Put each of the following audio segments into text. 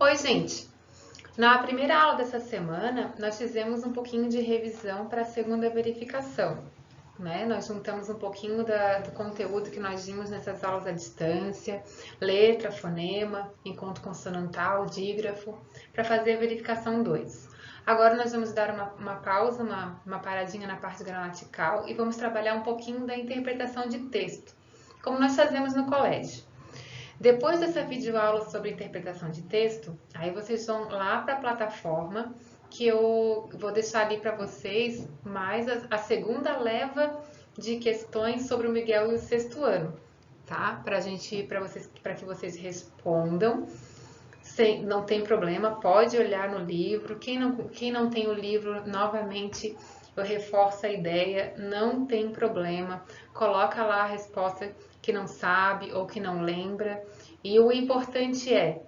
Oi, gente! Na primeira aula dessa semana, nós fizemos um pouquinho de revisão para a segunda verificação, né? Nós juntamos um pouquinho do conteúdo que nós vimos nessas aulas à distância, letra, fonema, encontro consonantal, dígrafo, para fazer a verificação 2. Agora nós vamos dar uma pausa, uma paradinha na parte gramatical e vamos trabalhar um pouquinho da interpretação de texto, como nós fazemos no colégio. Depois dessa videoaula sobre interpretação de texto, aí vocês vão lá para a plataforma, que eu vou deixar ali para vocês mais a segunda leva de questões sobre o Miguel e o sexto ano, tá? Para que vocês respondam. Não tem problema, pode olhar no livro. Quem não tem o livro, novamente, eu reforço a ideia, não tem problema. Coloca lá a resposta que não sabe ou que não lembra. E o importante é,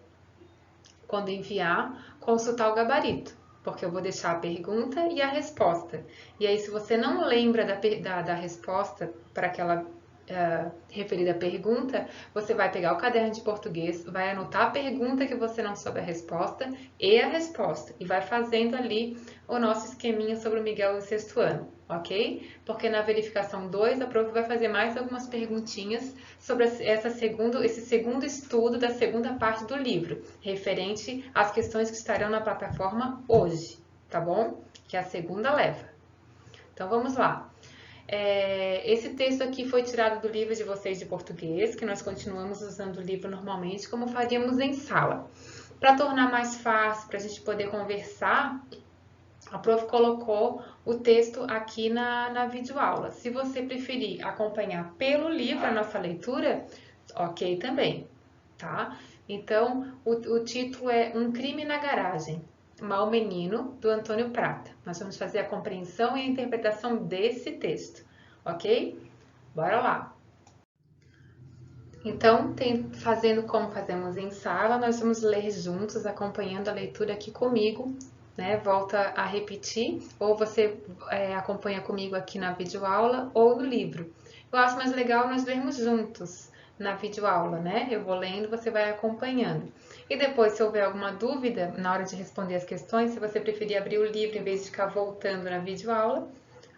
quando enviar, consultar o gabarito, porque eu vou deixar a pergunta e a resposta. E aí, se você não lembra da resposta para aquela referida à pergunta, você vai pegar o caderno de português, vai anotar a pergunta que você não soube a resposta e a resposta, e vai fazendo ali o nosso esqueminha sobre o Miguel do sexto ano, ok? Porque na verificação 2, a prof vai fazer mais algumas perguntinhas sobre esse segundo estudo da segunda parte do livro, referente às questões que estarão na plataforma hoje, tá bom? Que é a segunda leva. Então, vamos lá. Esse texto aqui foi tirado do livro de vocês de português, que nós continuamos usando o livro normalmente, como faríamos em sala. Para tornar mais fácil, para a gente poder conversar, a prof colocou o texto aqui na videoaula. Se você preferir acompanhar pelo livro a nossa leitura, ok também, tá? Então, o título é Um Crime na Garagem, Mau Menino, do Antônio Prata. Nós vamos fazer a compreensão e a interpretação desse texto, ok? Bora lá! Então, fazendo como fazemos em sala, nós vamos ler juntos, acompanhando a leitura aqui comigo, né? Volta a repetir, ou você acompanha comigo aqui na videoaula ou no livro. Eu acho mais legal nós lermos juntos na videoaula, né? Eu vou lendo, você vai acompanhando. E depois, se houver alguma dúvida na hora de responder as questões, se você preferir abrir o livro em vez de ficar voltando na videoaula,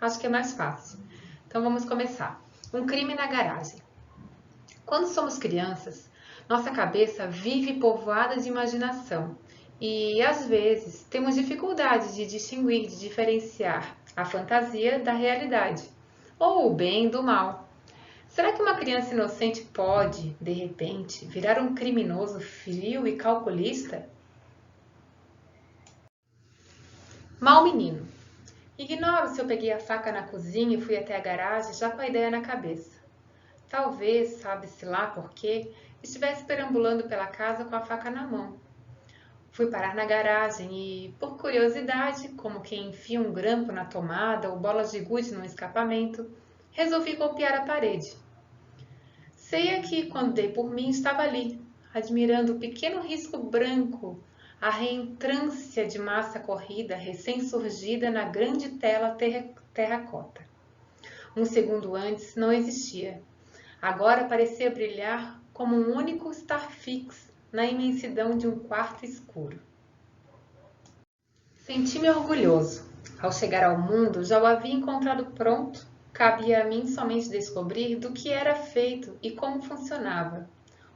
acho que é mais fácil. Então, vamos começar. Um crime na garagem. Quando somos crianças, nossa cabeça vive povoada de imaginação e, às vezes, temos dificuldade de distinguir, de diferenciar a fantasia da realidade, ou o bem do mal. Será que uma criança inocente pode, de repente, virar um criminoso frio e calculista? Mau menino. Ignoro se eu peguei a faca na cozinha e fui até a garagem já com a ideia na cabeça. Talvez, sabe-se lá por quê, estivesse perambulando pela casa com a faca na mão. Fui parar na garagem e, por curiosidade, como quem enfia um grampo na tomada ou bolas de gude num escapamento, resolvi golpear a parede. Sei que, quando dei por mim, estava ali, admirando o pequeno risco branco, a reentrância de massa corrida recém-surgida na grande tela terracota. Um segundo antes não existia. Agora parecia brilhar como um único star fix na imensidão de um quarto escuro. Senti-me orgulhoso. Ao chegar ao mundo, já o havia encontrado pronto. Cabia a mim somente descobrir do que era feito e como funcionava.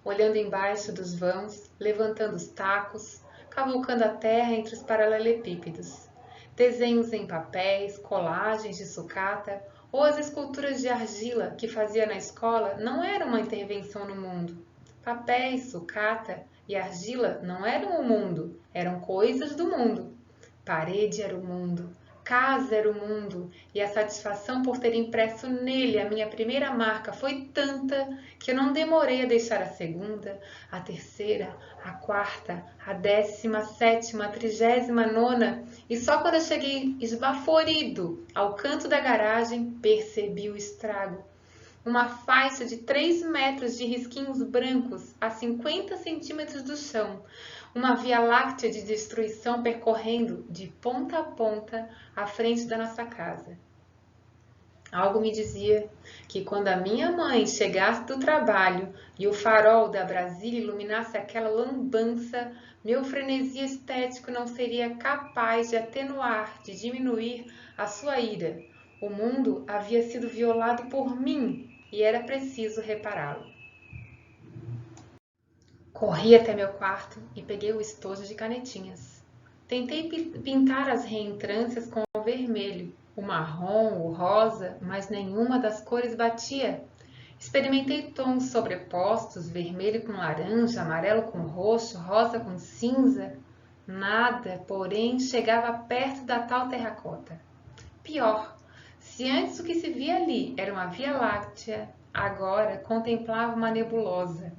Olhando embaixo dos vãos, levantando os tacos, cavucando a terra entre os paralelepípedos. Desenhos em papéis, colagens de sucata ou as esculturas de argila que fazia na escola não eram uma intervenção no mundo. Papéis, sucata e argila não eram o mundo, eram coisas do mundo. Parede era o mundo, casa era o mundo, e a satisfação por ter impresso nele a minha primeira marca foi tanta que eu não demorei a deixar a segunda, a terceira, a quarta, a 17ª, a 39ª, e só quando eu cheguei esbaforido ao canto da garagem percebi o estrago. Uma faixa de 3 metros de risquinhos brancos a 50 centímetros do chão. Uma via láctea de destruição percorrendo de ponta a ponta a frente da nossa casa. Algo me dizia que quando a minha mãe chegasse do trabalho e o farol da Brasília iluminasse aquela lambança, meu frenesi estético não seria capaz de atenuar, de diminuir a sua ira. O mundo havia sido violado por mim e era preciso repará-lo. Corri até meu quarto e peguei o estojo de canetinhas. Tentei pintar as reentrâncias com o vermelho, o marrom, o rosa, mas nenhuma das cores batia. Experimentei tons sobrepostos, vermelho com laranja, amarelo com roxo, rosa com cinza. Nada, porém, chegava perto da tal terracota. Pior, se antes o que se via ali era uma Via Láctea, agora contemplava uma nebulosa,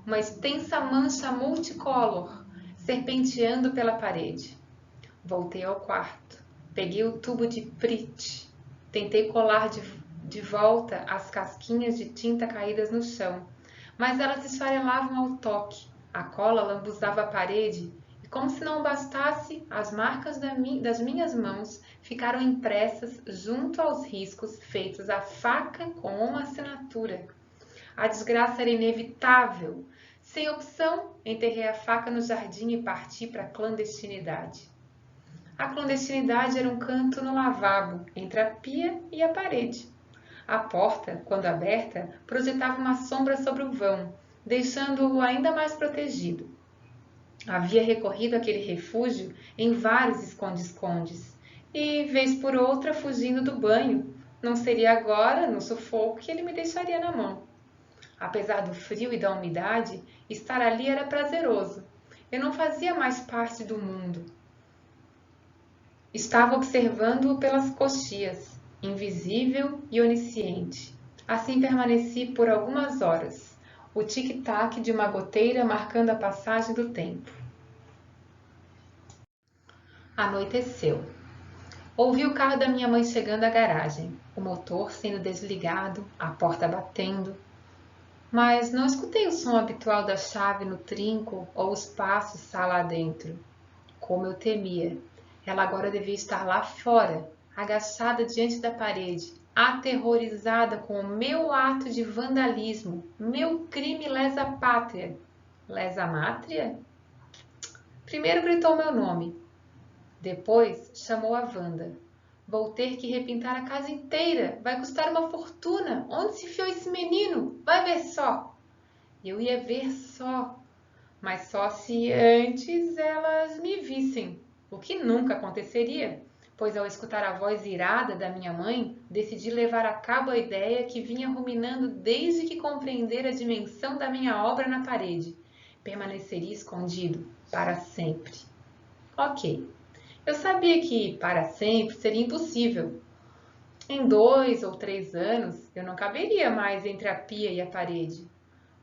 uma extensa mancha multicolor, serpenteando pela parede. Voltei ao quarto, peguei o tubo de Prit, tentei colar de volta as casquinhas de tinta caídas no chão, mas elas esfarelavam ao toque, a cola lambuzava a parede e, como se não bastasse, as marcas das minhas mãos ficaram impressas junto aos riscos feitos à faca com assinatura. A desgraça era inevitável. Sem opção, enterrei a faca no jardim e parti para a clandestinidade. A clandestinidade era um canto no lavabo, entre a pia e a parede. A porta, quando aberta, projetava uma sombra sobre o vão, deixando-o ainda mais protegido. Havia recorrido àquele refúgio em vários esconde-escondes, e, vez por outra, fugindo do banho. Não seria agora, no sufoco, que ele me deixaria na mão. Apesar do frio e da umidade, estar ali era prazeroso. Eu não fazia mais parte do mundo. Estava observando-o pelas coxias, invisível e onisciente. Assim permaneci por algumas horas, o tic-tac de uma goteira marcando a passagem do tempo. Anoiteceu. Ouvi o carro da minha mãe chegando à garagem, o motor sendo desligado, a porta batendo. Mas não escutei o som habitual da chave no trinco ou os passos sala adentro. Como eu temia, ela agora devia estar lá fora, agachada diante da parede, aterrorizada com o meu ato de vandalismo, meu crime lesa pátria. Lesa mátria? Primeiro gritou meu nome. Depois chamou a Wanda. Vou ter que repintar a casa inteira. Vai custar uma fortuna. Onde se enfiou esse menino? Vai ver só. Eu ia ver só, mas só se antes elas me vissem, o que nunca aconteceria, pois ao escutar a voz irada da minha mãe, decidi levar a cabo a ideia que vinha ruminando desde que compreendera a dimensão da minha obra na parede. Permaneceria escondido para sempre. Ok. Eu sabia que para sempre seria impossível. Em 2 ou 3 anos, eu não caberia mais entre a pia e a parede.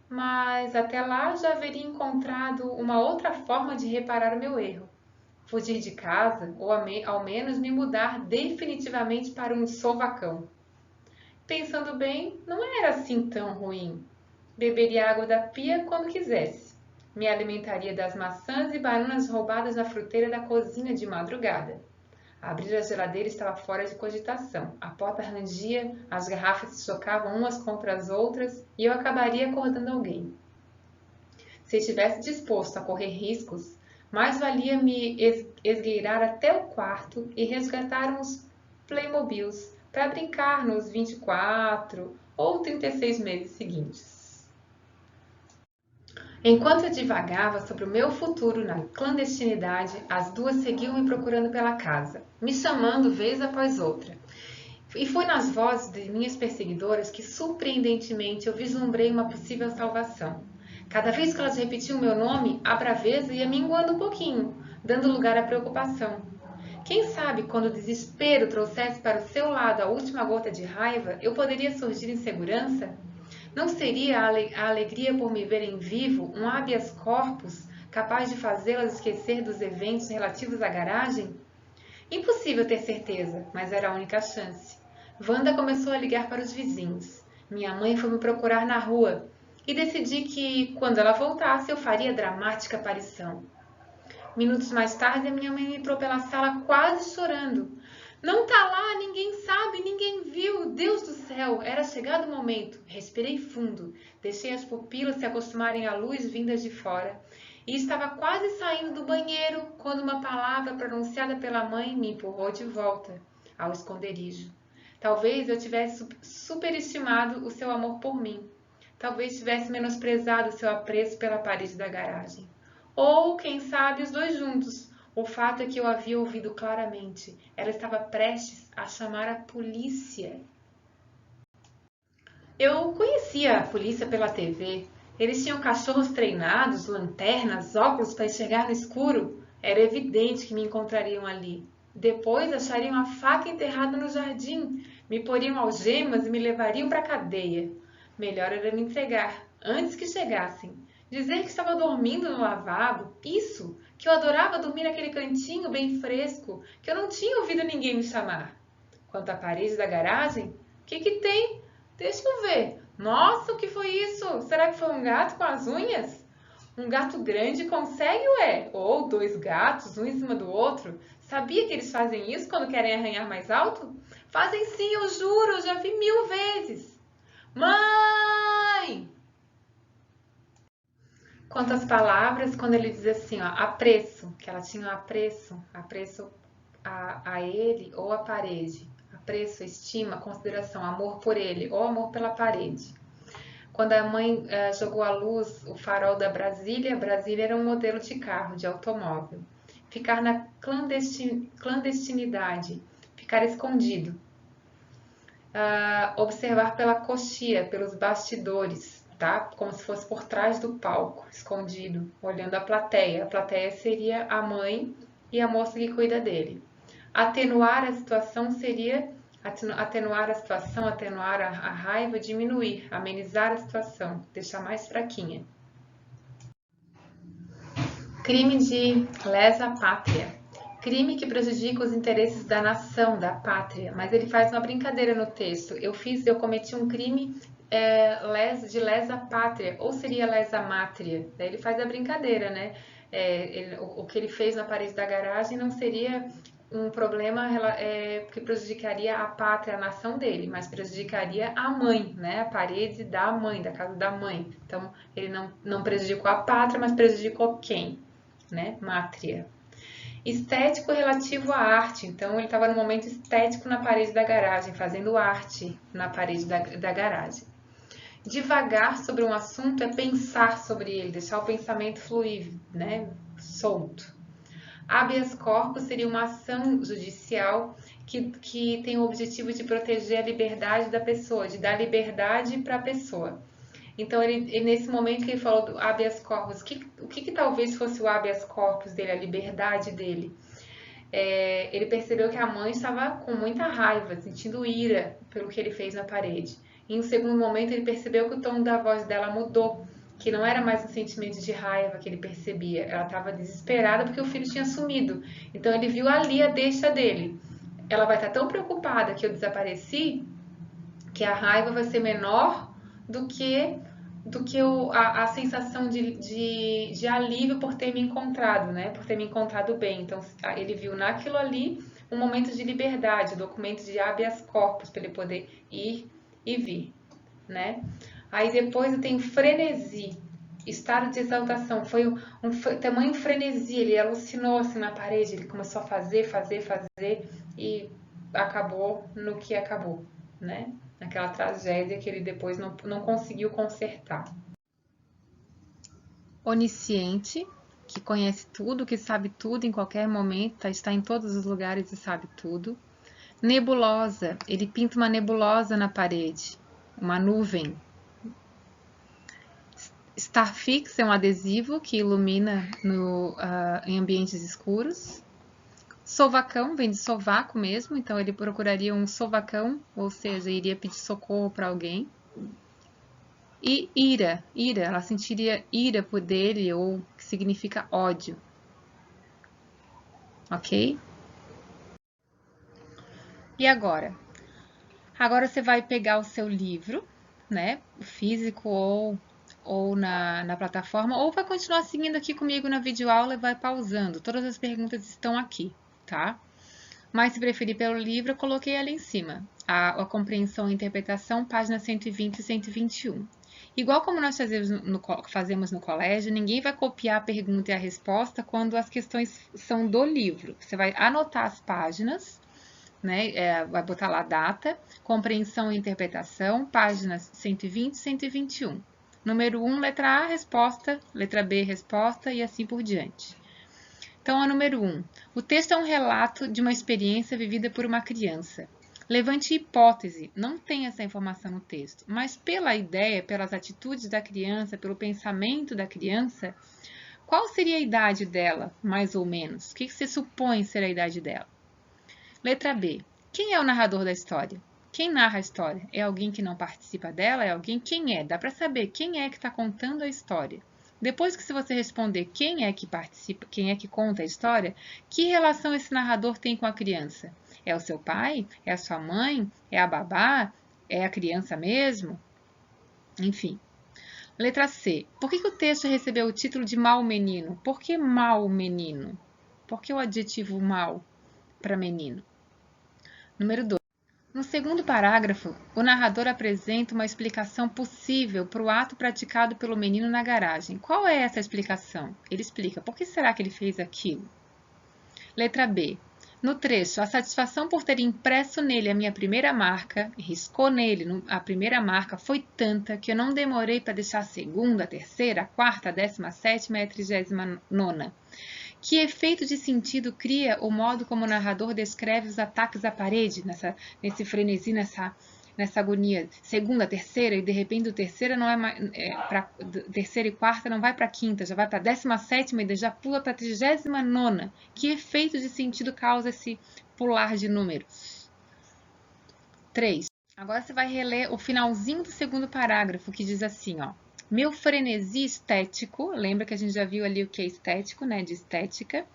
Mas até lá já haveria encontrado uma outra forma de reparar o meu erro. Fugir de casa, ou ao menos me mudar definitivamente para um sovacão. Pensando bem, não era assim tão ruim. Beberia água da pia quando quisesse. Me alimentaria das maçãs e bananas roubadas na fruteira da cozinha de madrugada. Abrir a geladeira estava fora de cogitação. A porta rangia, as garrafas se chocavam umas contra as outras e eu acabaria acordando alguém. Se estivesse disposto a correr riscos, mais valia me esgueirar até o quarto e resgatar uns Playmobils para brincar nos 24 ou 36 meses seguintes. Enquanto eu divagava sobre o meu futuro na clandestinidade, as duas seguiam me procurando pela casa, me chamando vez após outra. E foi nas vozes de minhas perseguidoras que, surpreendentemente, eu vislumbrei uma possível salvação. Cada vez que elas repetiam meu nome, a braveza ia minguando um pouquinho, dando lugar à preocupação. Quem sabe, quando o desespero trouxesse para o seu lado a última gota de raiva, eu poderia surgir em segurança? Não seria a alegria por me verem vivo um habeas corpus capaz de fazê-las esquecer dos eventos relativos à garagem? Impossível ter certeza, mas era a única chance. Wanda começou a ligar para os vizinhos. Minha mãe foi me procurar na rua e decidi que, quando ela voltasse, eu faria dramática aparição. Minutos mais tarde, a minha mãe entrou pela sala quase chorando. Não tá lá, ninguém sabe, ninguém viu. Deus do céu, era chegado o momento. Respirei fundo, deixei as pupilas se acostumarem à luz vinda de fora. E estava quase saindo do banheiro quando uma palavra pronunciada pela mãe me empurrou de volta ao esconderijo. Talvez eu tivesse superestimado o seu amor por mim. Talvez tivesse menosprezado o seu apreço pela parede da garagem. Ou, quem sabe, os dois juntos. O fato é que eu havia ouvido claramente. Ela estava prestes a chamar a polícia. Eu conhecia a polícia pela TV. Eles tinham cachorros treinados, lanternas, óculos para enxergar no escuro. Era evidente que me encontrariam ali. Depois achariam a faca enterrada no jardim, me poriam algemas e me levariam para a cadeia. Melhor era me entregar, antes que chegassem. Dizer que estava dormindo no lavabo, isso, que eu adorava dormir naquele cantinho bem fresco, que eu não tinha ouvido ninguém me chamar. Quanto à parede da garagem, o que tem? Deixa eu ver. Nossa, o que foi isso? Será que foi um gato com as unhas? Um gato grande consegue, ué? Ou dois gatos, um em cima do outro? Sabia que eles fazem isso quando querem arranhar mais alto? Fazem sim, eu juro, já vi 1000 vezes. Mãe! Quanto às palavras, quando ele diz assim, ó, apreço, que ela tinha um apreço a ele ou a parede. Apreço, estima, consideração, amor por ele ou amor pela parede. Quando a mãe jogou à luz o farol da Brasília, Brasília era um modelo de carro, de automóvel. Ficar na clandestinidade, ficar escondido. Observar pela coxia, pelos bastidores, tá? Como se fosse por trás do palco, escondido, olhando a plateia. A plateia seria a mãe e a moça que cuida dele. Atenuar a situação seria atenuar a situação, atenuar a raiva, diminuir, amenizar a situação, deixar mais fraquinha. Crime de lesa pátria. Crime que prejudica os interesses da nação, da pátria. Mas ele faz uma brincadeira no texto. Eu cometi um crime de lesa pátria, ou seria lesa mátria. Daí ele faz a brincadeira, né? O que ele fez na parede da garagem não seria um problema que prejudicaria a pátria, a nação dele, mas prejudicaria a mãe, né? A parede da mãe, da casa da mãe. Então, ele não prejudicou a pátria, mas prejudicou quem? Né? Mátria. Estético relativo à arte. Então, ele estava no momento estético na parede da garagem, fazendo arte na parede da garagem. Divagar sobre um assunto é pensar sobre ele, deixar o pensamento fluir, né? Solto. Habeas corpus seria uma ação judicial que tem o objetivo de proteger a liberdade da pessoa, de dar liberdade para a pessoa. Então, nesse momento que ele falou do habeas corpus, o que talvez fosse o habeas corpus dele, a liberdade dele? Ele percebeu que a mãe estava com muita raiva, sentindo ira pelo que ele fez na parede. Em um segundo momento, ele percebeu que o tom da voz dela mudou, que não era mais um sentimento de raiva que ele percebia. Ela estava desesperada porque o filho tinha sumido. Então, ele viu ali a deixa dele. Ela vai estar tão preocupada que eu desapareci, que a raiva vai ser menor do que a sensação de alívio por ter me encontrado, né? Por ter me encontrado bem. Então, ele viu naquilo ali um momento de liberdade, um documento de habeas corpus para ele poder ir e vir, né? Aí depois eu tenho frenesi, estado de exaltação. Foi um tamanho frenesi, ele alucinou assim na parede, ele começou a fazer e acabou no que acabou, né? Naquela tragédia que ele depois não conseguiu consertar. Onisciente, que conhece tudo, que sabe tudo em qualquer momento, está em todos os lugares e sabe tudo. Nebulosa, ele pinta uma nebulosa na parede, uma nuvem. Starfix é um adesivo que ilumina em ambientes escuros. Sovacão, vem de sovaco mesmo, então ele procuraria um sovacão, ou seja, iria pedir socorro para alguém. E ira, ela sentiria ira por dele, ou que significa ódio. Ok? E agora? Agora você vai pegar o seu livro, né, físico ou na plataforma, ou vai continuar seguindo aqui comigo na videoaula e vai pausando. Todas as perguntas estão aqui, tá? Mas se preferir pelo livro, eu coloquei ali em cima. A compreensão e interpretação, página 120 e 121. Igual como nós fazemos no colégio, ninguém vai copiar a pergunta e a resposta quando as questões são do livro. Você vai anotar as páginas, né? Vai botar lá a data, compreensão e interpretação, páginas 120 e 121. Número 1, letra A, resposta, letra B, resposta e assim por diante. Então, a número 1. O texto é um relato de uma experiência vivida por uma criança. Levante hipótese, não tem essa informação no texto, mas pela ideia, pelas atitudes da criança, pelo pensamento da criança, qual seria a idade dela, mais ou menos? O que você supõe ser a idade dela? Letra B. Quem é o narrador da história? Quem narra a história? É alguém que não participa dela? É alguém? Quem é? Dá para saber quem é que está contando a história. Depois que se você responder quem é que participa, quem é que conta a história, que relação esse narrador tem com a criança? É o seu pai? É a sua mãe? É a babá? É a criança mesmo? Enfim. Letra C. Por que o texto recebeu o título de Mau Menino? Por que mau menino? Por que o adjetivo mau para menino? Número 2. No segundo parágrafo, o narrador apresenta uma explicação possível para o ato praticado pelo menino na garagem. Qual é essa explicação? Ele explica por que será que ele fez aquilo. Letra B. No trecho, a satisfação por ter impresso nele a minha primeira marca, riscou nele a primeira marca, foi tanta que eu não demorei para deixar a segunda, a terceira, a quarta, a 17ª e a 39ª. Que efeito de sentido cria o modo como o narrador descreve os ataques à parede, nesse frenesi, nessa agonia? Segunda, terceira, e de repente o terceira não terceira e quarta não vai para a quinta, já vai para a 17ª e já pula para a 39ª. Que efeito de sentido causa esse pular de números? 3. Agora você vai reler o finalzinho do segundo parágrafo, que diz assim, ó. Meu frenesi estético, lembra que a gente já viu ali o que é estético, né, de estética,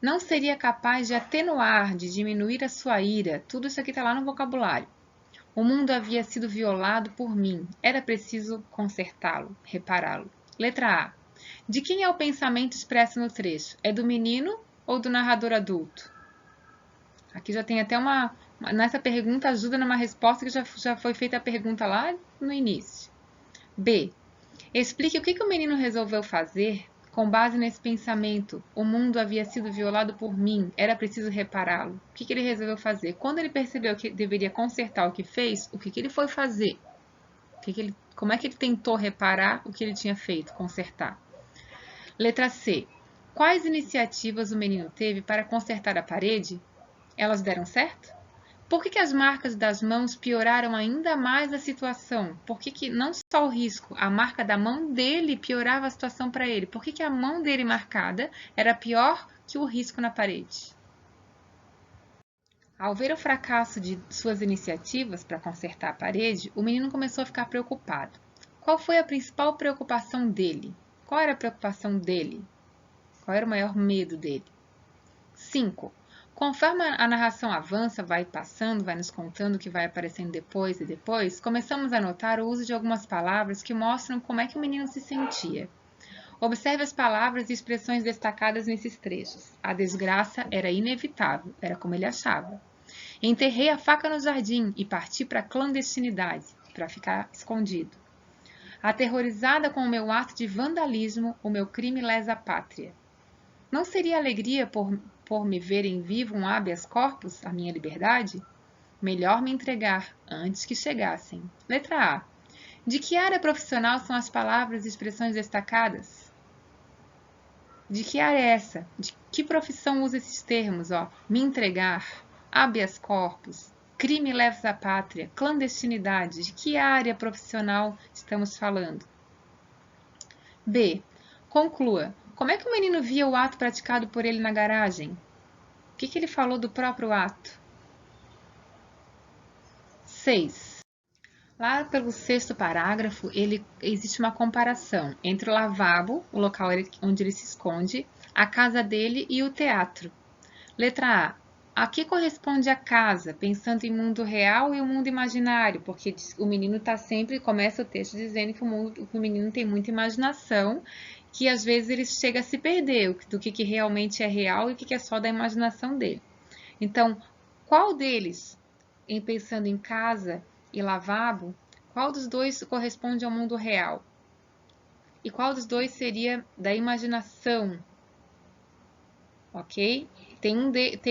não seria capaz de atenuar, de diminuir a sua ira. Tudo isso aqui está lá no vocabulário. O mundo havia sido violado por mim. Era preciso consertá-lo, repará-lo. Letra A. De quem é o pensamento expresso no trecho? É do menino ou do narrador adulto? Aqui já tem até nessa pergunta ajuda numa resposta que já foi feita a pergunta lá no início. B. Explique o que o menino resolveu fazer com base nesse pensamento. O mundo havia sido violado por mim, era preciso repará-lo. O que ele resolveu fazer? Quando ele percebeu que deveria consertar o que fez, o que ele foi fazer? Como é que ele tentou reparar o que ele tinha feito, consertar? Letra C. Quais iniciativas o menino teve para consertar a parede? Elas deram certo? Por que as marcas das mãos pioraram ainda mais a situação? Por que não só o risco, a marca da mão dele piorava a situação para ele? Por que a mão dele marcada era pior que o risco na parede? Ao ver o fracasso de suas iniciativas para consertar a parede, o menino começou a ficar preocupado. Qual foi a principal preocupação dele? Qual era a preocupação dele? Qual era o maior medo dele? 5. Conforme a narração avança, vai passando, vai nos contando o que vai aparecendo depois e depois, começamos a notar o uso de algumas palavras que mostram como é que o menino se sentia. Observe as palavras e expressões destacadas nesses trechos. A desgraça era inevitável, era como ele achava. Enterrei a faca no jardim e parti para a clandestinidade, para ficar escondido. Aterrorizada com o meu ato de vandalismo, o meu crime lesa a pátria. Não seria alegria por me verem vivo um habeas corpus, a minha liberdade? Melhor me entregar antes que chegassem. Letra A. De que área profissional são as palavras e expressões destacadas? De que área é essa? De que profissão usa esses termos? Ó? Me entregar, habeas corpus, crime lesa à pátria, clandestinidade. De que área profissional estamos falando? B. Conclua. Como é que o menino via o ato praticado por ele na garagem? O que ele falou do próprio ato? 6. Lá pelo 6º parágrafo, existe uma comparação entre o lavabo, o local onde ele se esconde, a casa dele e o teatro. Letra A. A que corresponde a casa, pensando em mundo real e o mundo imaginário? Porque o menino começa o texto dizendo que o menino tem muita imaginação, que às vezes ele chega a se perder do que realmente é real e o que é só da imaginação dele. Então, qual deles, pensando em casa e lavabo, qual dos dois corresponde ao mundo real? E qual dos dois seria da imaginação? Ok? Tem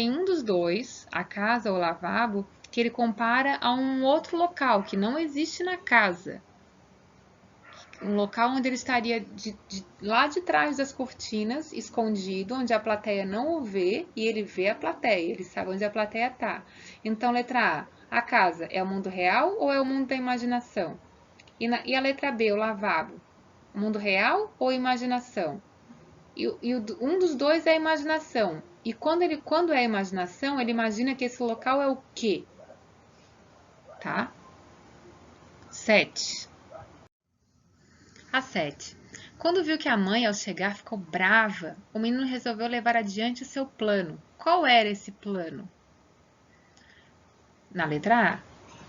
um dos dois, a casa ou o lavabo, que ele compara a um outro local que não existe na casa. Um local onde ele estaria lá de trás das cortinas, escondido, onde a plateia não o vê e ele vê a plateia, ele sabe onde a plateia está. Então, letra A casa é o mundo real ou é o mundo da imaginação? E a letra B, o lavabo, mundo real ou imaginação? Um dos dois é a imaginação. E quando é a imaginação, ele imagina que esse local é o quê? Tá? 7. A 7. Quando viu que a mãe, ao chegar, ficou brava, o menino resolveu levar adiante o seu plano. Qual era esse plano? Na letra A.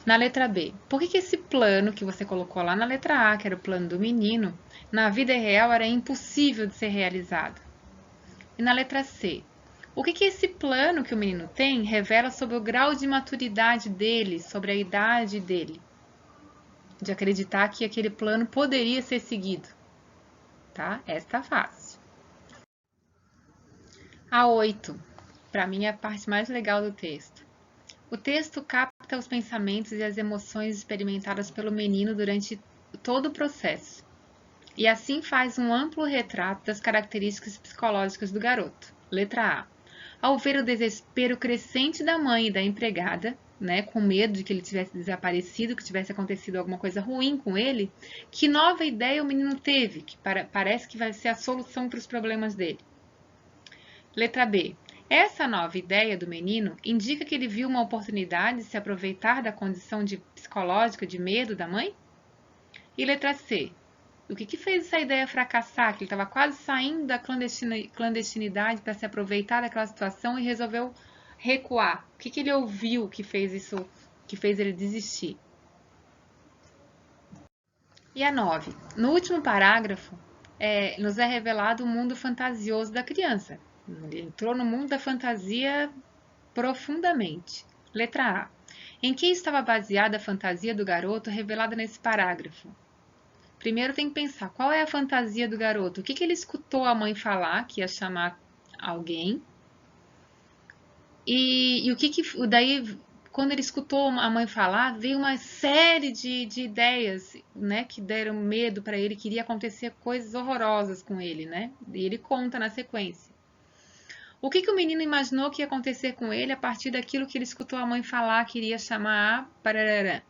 Na letra B. Por que esse plano que você colocou lá na letra A, que era o plano do menino, na vida real era impossível de ser realizado? E na letra C. O que esse plano que o menino tem revela sobre o grau de maturidade dele, sobre a idade dele? De acreditar que aquele plano poderia ser seguido. Tá? Esta tá fácil. A 8. Para mim é a parte mais legal do texto. O texto capta os pensamentos e as emoções experimentadas pelo menino durante todo o processo. E assim faz um amplo retrato das características psicológicas do garoto. Letra A. Ao ver o desespero crescente da mãe e da empregada, né, com medo de que ele tivesse desaparecido, que tivesse acontecido alguma coisa ruim com ele, que nova ideia o menino teve, que parece que vai ser a solução para os problemas dele? Letra B. Essa nova ideia do menino indica que ele viu uma oportunidade de se aproveitar da condição psicológica de medo da mãe? E letra C. O que fez essa ideia fracassar? Que ele estava quase saindo da clandestinidade para se aproveitar daquela situação e resolveu recuar. O que ele ouviu que fez isso, que fez ele desistir? E a 9. No último parágrafo, nos é revelado o mundo fantasioso da criança. Ele entrou no mundo da fantasia profundamente. Letra A. Em que estava baseada a fantasia do garoto revelada nesse parágrafo? Primeiro tem que pensar, qual é a fantasia do garoto? O que ele escutou a mãe falar, que ia chamar alguém? E o que daí, quando ele escutou a mãe falar, veio uma série de ideias, né, que deram medo para ele, que iria acontecer coisas horrorosas com ele, né? E ele conta na sequência. O que o menino imaginou que ia acontecer com ele a partir daquilo que ele escutou a mãe falar, que iria chamar a parararã?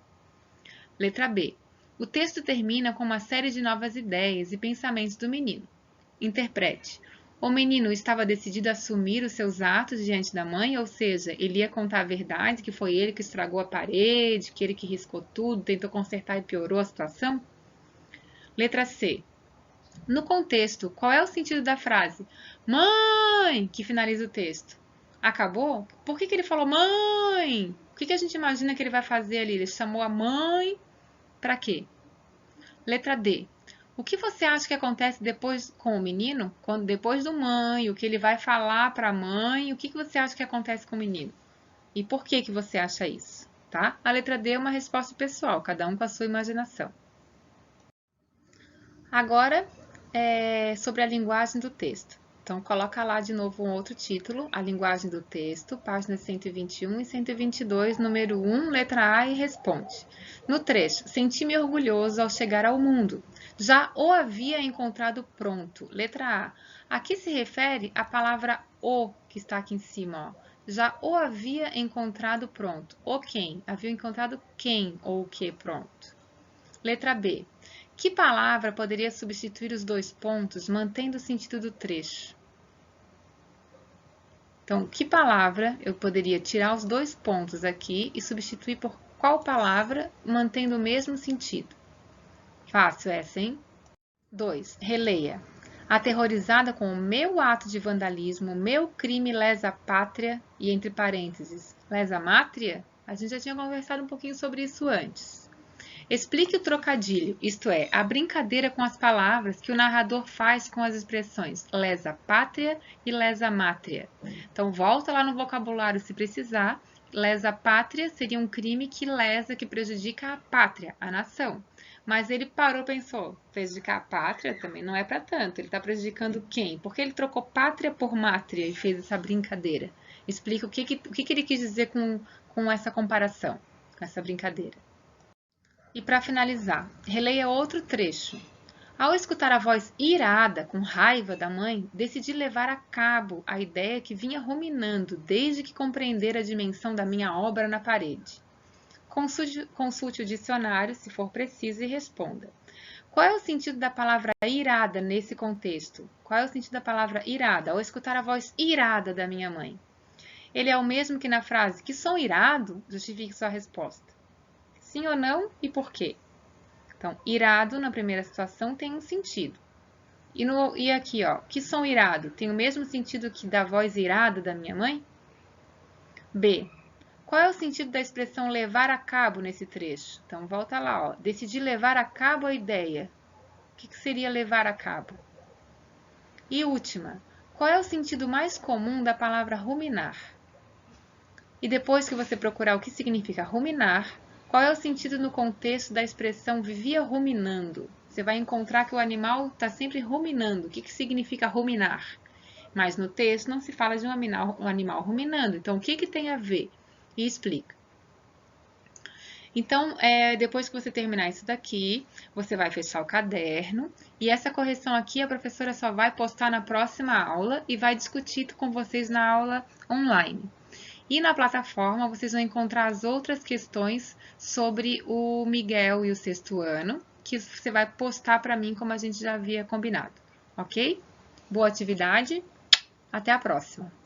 Letra B. O texto termina com uma série de novas ideias e pensamentos do menino. Interprete. O menino estava decidido a assumir os seus atos diante da mãe, ou seja, ele ia contar a verdade, que foi ele que estragou a parede, que ele que riscou tudo, tentou consertar e piorou a situação? Letra C. No contexto, qual é o sentido da frase "mãe", que finaliza o texto? Acabou? Por que ele falou "mãe"? O que a gente imagina que ele vai fazer ali? Ele chamou a mãe para quê? Letra D. O que você acha que acontece depois com o menino? Depois do mãe, o que ele vai falar para a mãe, o que você acha que acontece com o menino? E por que você acha isso? Tá? A letra D é uma resposta pessoal, cada um com a sua imaginação. Agora, sobre a linguagem do texto. Então, coloca lá de novo um outro título, a linguagem do texto, páginas 121 e 122, número 1, letra A, e responde. No trecho, senti-me orgulhoso ao chegar ao mundo. Já o havia encontrado pronto. Letra A. A que se refere a palavra o, que está aqui em cima, ó. Já o havia encontrado pronto. O quem? Havia encontrado quem ou o que pronto? Letra B. Que palavra poderia substituir os dois pontos, mantendo o sentido do trecho? Então, que palavra eu poderia tirar os dois pontos aqui e substituir por qual palavra, mantendo o mesmo sentido? Fácil essa, hein? 2. Releia. Aterrorizada com o meu ato de vandalismo, meu crime lesa pátria, e entre parênteses, lesa mátria? A gente já tinha conversado um pouquinho sobre isso antes. Explique o trocadilho, isto é, a brincadeira com as palavras que o narrador faz com as expressões lesa pátria e lesa mátria. Então, volta lá no vocabulário se precisar. Lesa pátria seria um crime que lesa, que prejudica a pátria, a nação. Mas ele parou e pensou, prejudicar a pátria também não é para tanto. Ele está prejudicando quem? Porque ele trocou pátria por mátria e fez essa brincadeira. Explica o que ele quis dizer com essa comparação, com essa brincadeira. E para finalizar, releia outro trecho. Ao escutar a voz irada, com raiva da mãe, decidi levar a cabo a ideia que vinha ruminando desde que compreendera a dimensão da minha obra na parede. Consulte o dicionário, se for preciso, e responda. Qual é o sentido da palavra irada nesse contexto? Qual é o sentido da palavra irada ao escutar a voz irada da minha mãe? Ele é o mesmo que na frase que som irado? Justifique sua resposta. Sim ou não e por quê? Então, irado na primeira situação tem um sentido. E aqui, ó, que som irado? Tem o mesmo sentido que da voz irada da minha mãe? B. Qual é o sentido da expressão levar a cabo nesse trecho? Então, volta lá, ó. Decidi levar a cabo a ideia. O que seria levar a cabo? E última, qual é o sentido mais comum da palavra ruminar? E depois que você procurar o que significa ruminar, qual é o sentido no contexto da expressão vivia ruminando? Você vai encontrar que o animal está sempre ruminando. O que significa ruminar? Mas no texto não se fala de um animal ruminando. Então, o que tem a ver? E explica. Então, depois que você terminar isso daqui, você vai fechar o caderno. E essa correção aqui a professora só vai postar na próxima aula e vai discutir com vocês na aula online. E na plataforma vocês vão encontrar as outras questões sobre o Miguel e o sexto ano, que você vai postar para mim como a gente já havia combinado, ok? Boa atividade, até a próxima!